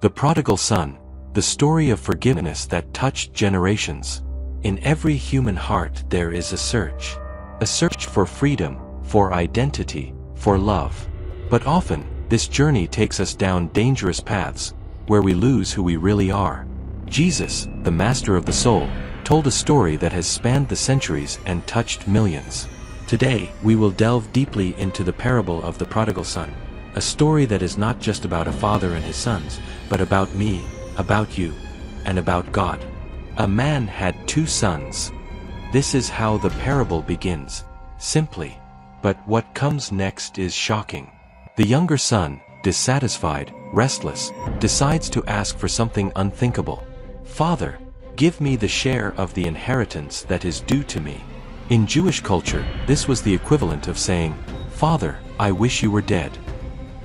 The Prodigal Son, the story of forgiveness that touched generations. In every human heart there is a search for freedom, for identity, for love. But often, this journey takes us down dangerous paths, where we lose who we really are. Jesus, the master of the soul, told a story that has spanned the centuries and touched millions. Today, we will delve deeply into the parable of the Prodigal Son, a story that is not just about a father and his sons, but about me, about you, and about God. A man had 2 sons. This is how the parable begins, simply. But what comes next is shocking. The younger son, dissatisfied, restless, decides to ask for something unthinkable. "Father, give me the share of the inheritance that is due to me." In Jewish culture, this was the equivalent of saying, "Father, I wish you were dead."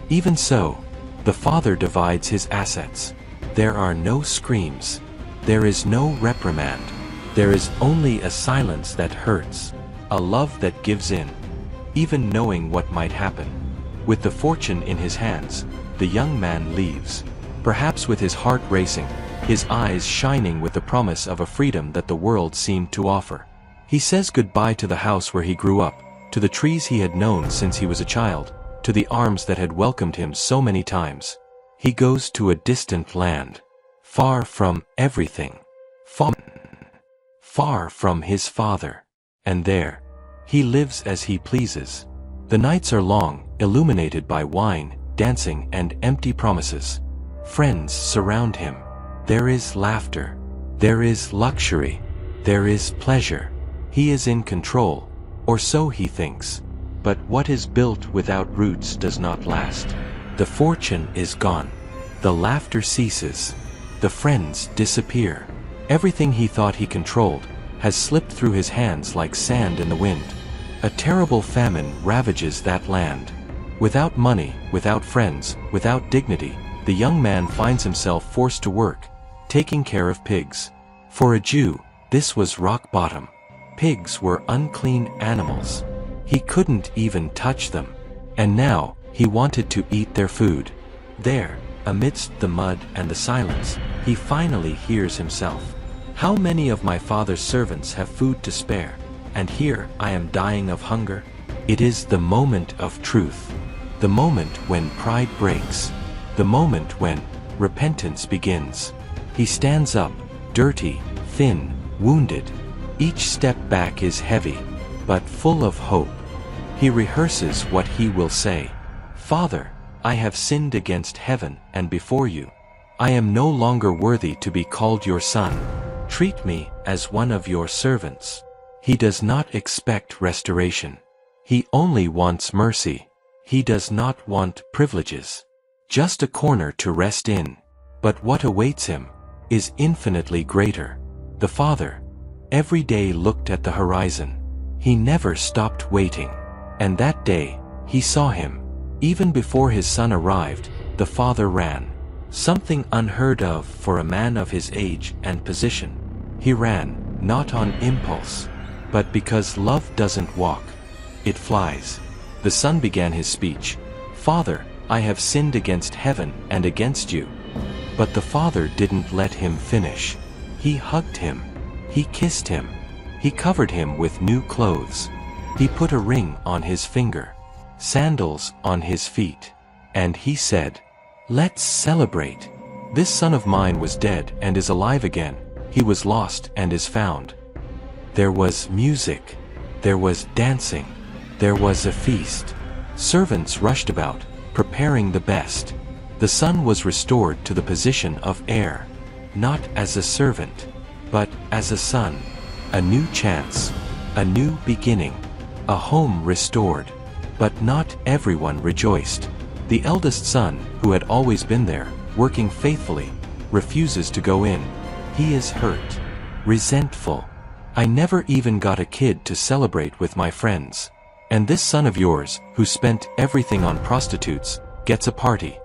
Even so, the father divides his assets. There are no screams. There is no reprimand. There is only a silence that hurts, a love that gives in, even knowing what might happen. With the fortune in his hands, the young man leaves, perhaps with his heart racing, his eyes shining with the promise of a freedom that the world seemed to offer. He says goodbye to the house where he grew up, to the trees he had known since he was a child, to the arms that had welcomed him so many times. He goes to a distant land, far from everything, far from his father. And there, he lives as he pleases. The nights are long, illuminated by wine, dancing, and empty promises. Friends surround him. There is laughter. There is luxury. There is pleasure. He is in control, or so he thinks. But what is built without roots does not last. The fortune is gone. The laughter ceases. The friends disappear. Everything he thought he controlled has slipped through his hands like sand in the wind. A terrible famine ravages that land. Without money, without friends, without dignity, the young man finds himself forced to work, taking care of pigs. For a Jew, this was rock bottom. Pigs were unclean animals. He couldn't even touch them. And now, he wanted to eat their food. There, amidst the mud and the silence, he finally hears himself. "How many of my father's servants have food to spare? And here I am dying of hunger?" It is the moment of truth. The moment when pride breaks. The moment when repentance begins. He stands up, dirty, thin, wounded. Each step back is heavy, but full of hope. He rehearses what he will say. "Father, I have sinned against heaven and before you. I am no longer worthy to be called your son. Treat me as one of your servants." He does not expect restoration. He only wants mercy. He does not want privileges. Just a corner to rest in. But what awaits him is infinitely greater. The father every day looked at the horizon. He never stopped waiting. And that day, he saw him. Even before his son arrived, the father ran. Something unheard of for a man of his age and position. He ran, not on impulse, but because love doesn't walk. It flies. The son began his speech. "Father, I have sinned against heaven and against you." But the father didn't let him finish. He hugged him. He kissed him. He covered him with new clothes. He put a ring on his finger, sandals on his feet. And he said, "Let's celebrate. This son of mine was dead and is alive again. He was lost and is found." There was music. There was dancing. There was a feast. Servants rushed about, preparing the best. The son was restored to the position of heir, not as a servant, but as a son. A new chance, a new beginning, a home restored. But not everyone rejoiced. The eldest son, who had always been there, working faithfully, refuses to go in. He is hurt, resentful. "I never even got a kid to celebrate with my friends. And this son of yours, who spent everything on prostitutes, gets a party."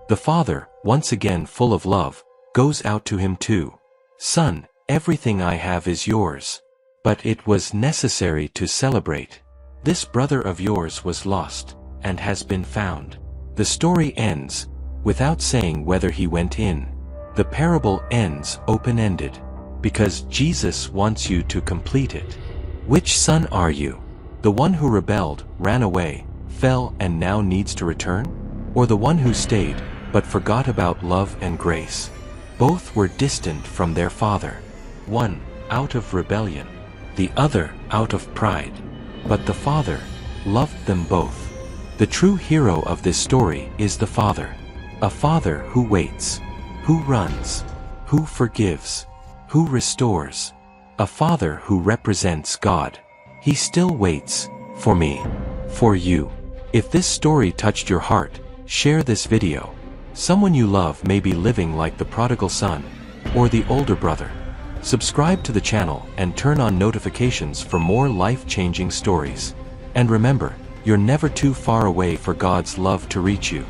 The father, once again full of love, goes out to him too. "Son, everything I have is yours. But it was necessary to celebrate. This brother of yours was lost, and has been found." The story ends, without saying whether he went in. The parable ends open-ended, because Jesus wants you to complete it. Which son are you? The one who rebelled, ran away, fell and now needs to return? Or the one who stayed, but forgot about love and grace? Both were distant from their father. One, out of rebellion. The other, out of pride. But the father loved them both. The true hero of this story is the father. A father who waits, who runs, who forgives, who restores. A father who represents God. He still waits, for me, for you. If this story touched your heart, share this video. Someone you love may be living like the prodigal son, or the older brother. Subscribe to the channel and turn on notifications for more life-changing stories. And remember, you're never too far away for God's love to reach you.